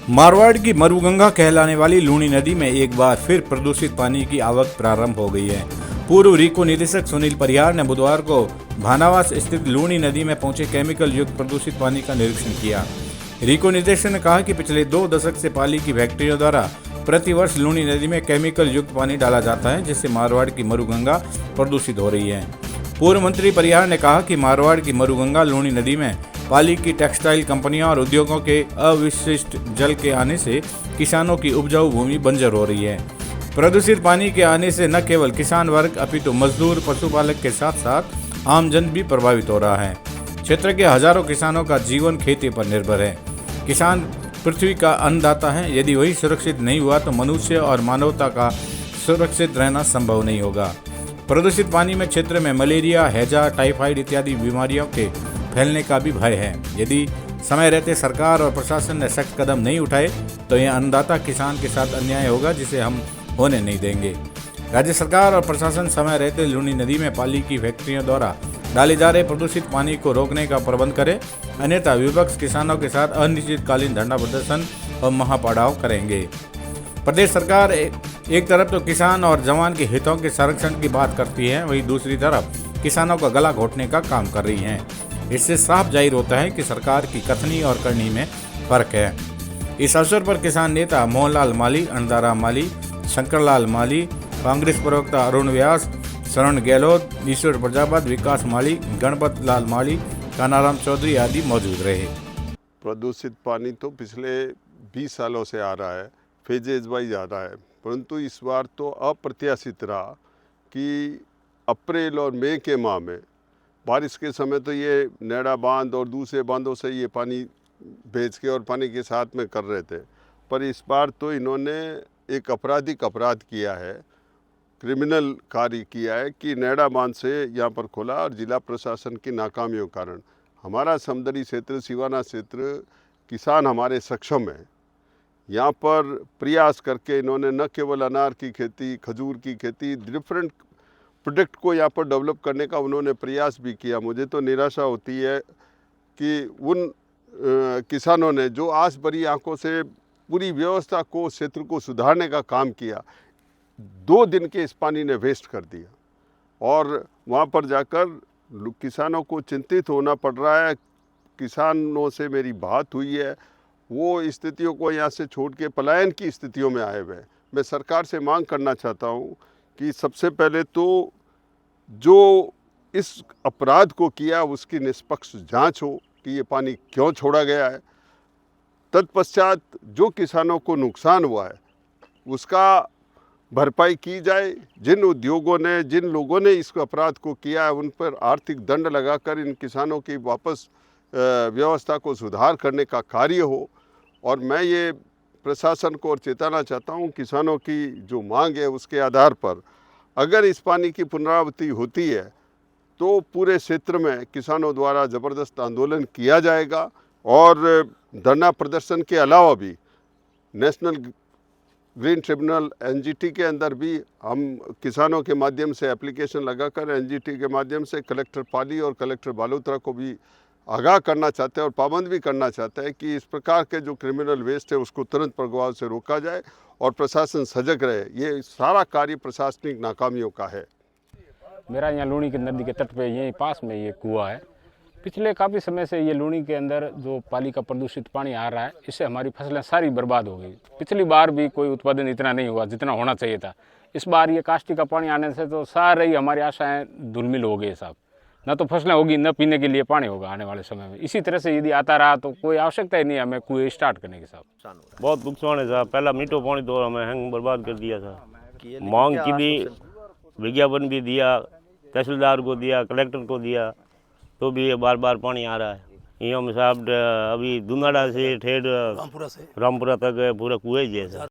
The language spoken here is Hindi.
मारवाड़ की मरुगंगा कहलाने वाली लूनी नदी में एक बार फिर प्रदूषित पानी की आवक प्रारंभ हो गई है। पूर्व रीको निदेशक सुनील परिहार ने बुधवार को भानावास स्थित लूनी नदी में पहुंचे केमिकल युक्त प्रदूषित पानी का निरीक्षण किया। रीको निदेशक ने कहा कि पिछले 2 दशक से पाली की फैक्ट्रियों द्वारा प्रतिवर्ष लूनी नदी में केमिकल युक्त पानी डाला जाता है, जिससे मारवाड़ की मरुगंगा प्रदूषित हो रही है। पूर्व मंत्री परिहार ने कहा कि मारवाड़ की मरुगंगा लूनी नदी में पाली की टेक्सटाइल कंपनियां और उद्योगों के अविशिष्ट जल के आने से किसानों की उपजाऊ भूमि बंजर हो रही है। प्रदूषित पानी के आने से न केवल किसान वर्ग अपितु मजदूर, पशुपालक के साथ साथ आमजन भी प्रभावित हो रहा है। क्षेत्र के हजारों किसानों का जीवन खेती पर निर्भर है। किसान पृथ्वी का अन्नदाता है। यदि वही सुरक्षित नहीं हुआ तो मनुष्य और मानवता का सुरक्षित रहना संभव नहीं होगा। प्रदूषित पानी में क्षेत्र में मलेरिया, हैजा, टाइफाइड इत्यादि बीमारियों के फैलने का भी भय है। यदि समय रहते सरकार और प्रशासन ने सख्त कदम नहीं उठाए तो यह अन्नदाता किसान के साथ अन्याय होगा, जिसे हम होने नहीं देंगे। राज्य सरकार और प्रशासन समय रहते लूनी नदी में पाली की फैक्ट्रियों द्वारा डाले जा रहे प्रदूषित पानी को रोकने का प्रबंध करे, अन्यथा विपक्ष किसानों के साथ अनिश्चितकालीन धरना प्रदर्शन और महापड़ाव करेंगे। प्रदेश सरकार एक तरफ तो किसान और जवान के हितों के संरक्षण की बात करती है, वहीं दूसरी तरफ किसानों का गला घोटने का काम कर रही है। इससे साफ जाहिर होता है कि सरकार की कथनी और करनी में फर्क है। इस अवसर पर किसान नेता मोहनलाल माली, अन्नदाराम माली, शंकरलाल माली, कांग्रेस प्रवक्ता अरुण व्यास, शरण गहलोत, ईश्वर प्रजापत, विकास माली, गणपत लाल माली, कानाराम चौधरी आदि मौजूद रहे। प्रदूषित पानी तो पिछले 20 सालों से आ रहा है, फेजेज वाइज आ रहा है, परंतु इस बार तो अप्रत्याशित रहा कि अप्रैल और मई के माह में बारिश के समय तो ये नैड़ा बांध और दूसरे बांधों से ये पानी भेज के और पानी के साथ में कर रहे थे, पर इस बार तो इन्होंने एक आपराधिक अपराध किया है, क्रिमिनल कार्य किया है कि नैड़ा बांध से यहाँ पर खोला और जिला प्रशासन की नाकामियों के कारण हमारा समदरी क्षेत्र, सिवाना क्षेत्र किसान हमारे सक्षम है। यहाँ पर प्रयास करके इन्होंने न केवल अनार की खेती, खजूर की खेती, डिफरेंट प्रोडक्ट को यहाँ पर डेवलप करने का उन्होंने प्रयास भी किया। मुझे तो निराशा होती है कि उन किसानों ने जो आस भरी आंखों से पूरी व्यवस्था को, क्षेत्र को सुधारने का काम किया, 2 दिन के इस पानी ने वेस्ट कर दिया और वहाँ पर जाकर किसानों को चिंतित होना पड़ रहा है। किसानों से मेरी बात हुई है, वो स्थितियों को यहाँ से छोड़ के पलायन की स्थितियों में आए हुए हैं। मैं सरकार से मांग करना चाहता हूँ कि सबसे पहले तो जो इस अपराध को किया उसकी निष्पक्ष जांच हो कि ये पानी क्यों छोड़ा गया है। तत्पश्चात जो किसानों को नुकसान हुआ है उसका भरपाई की जाए। जिन उद्योगों ने, जिन लोगों ने इस अपराध को किया है उन पर आर्थिक दंड लगाकर इन किसानों की वापस व्यवस्था को सुधार करने का कार्य हो। और मैं ये प्रशासन को और चेताना चाहता हूँ, किसानों की जो मांग है उसके आधार पर अगर इस पानी की पुनरावृत्ति होती है तो पूरे क्षेत्र में किसानों द्वारा ज़बरदस्त आंदोलन किया जाएगा और धरना प्रदर्शन के अलावा भी नेशनल ग्रीन ट्रिब्यूनल एनजीटी के अंदर भी हम किसानों के माध्यम से एप्लीकेशन लगाकर एनजीटी के माध्यम से कलेक्टर पाली और कलेक्टर बालोतरा को भी आगाह करना चाहते हैं और पाबंद भी करना चाहते हैं कि इस प्रकार के जो क्रिमिनल वेस्ट है उसको तुरंत प्रभाव से रोका जाए और प्रशासन सजग रहे। ये सारा कार्य प्रशासनिक नाकामियों का है। मेरा यहाँ लूनी की नदी के तट पे यहीं पास में ये कुआं है। पिछले काफ़ी समय से ये लूनी के अंदर जो पाली का प्रदूषित पानी आ रहा है, इससे हमारी फसलें सारी बर्बाद हो गई। पिछली बार भी कोई उत्पादन इतना नहीं हुआ जितना होना चाहिए था। इस बार ये काष्ठी का पानी आने से तो सारी हमारी आशाएं धूलमिल हो गई साहब। न तो फसलें होगी, न पीने के लिए पानी होगा आने वाले समय में। इसी तरह से यदि आता रहा तो कोई आवश्यकता ही नहीं हमें कुएं स्टार्ट करने के साथ। बहुत नुकसान है साहब। पहला मीठो पानी तो हमें हैंग बर्बाद कर दिया था। मांग की भी विज्ञापन भी दिया, तहसीलदार को दिया, कलेक्टर को दिया, तो भी ये बार बार पानी आ रहा है। यहाँ में साहब अभी दुनाड़ा से ठेठ रामपुरा तक पूरा कुएं जैसा।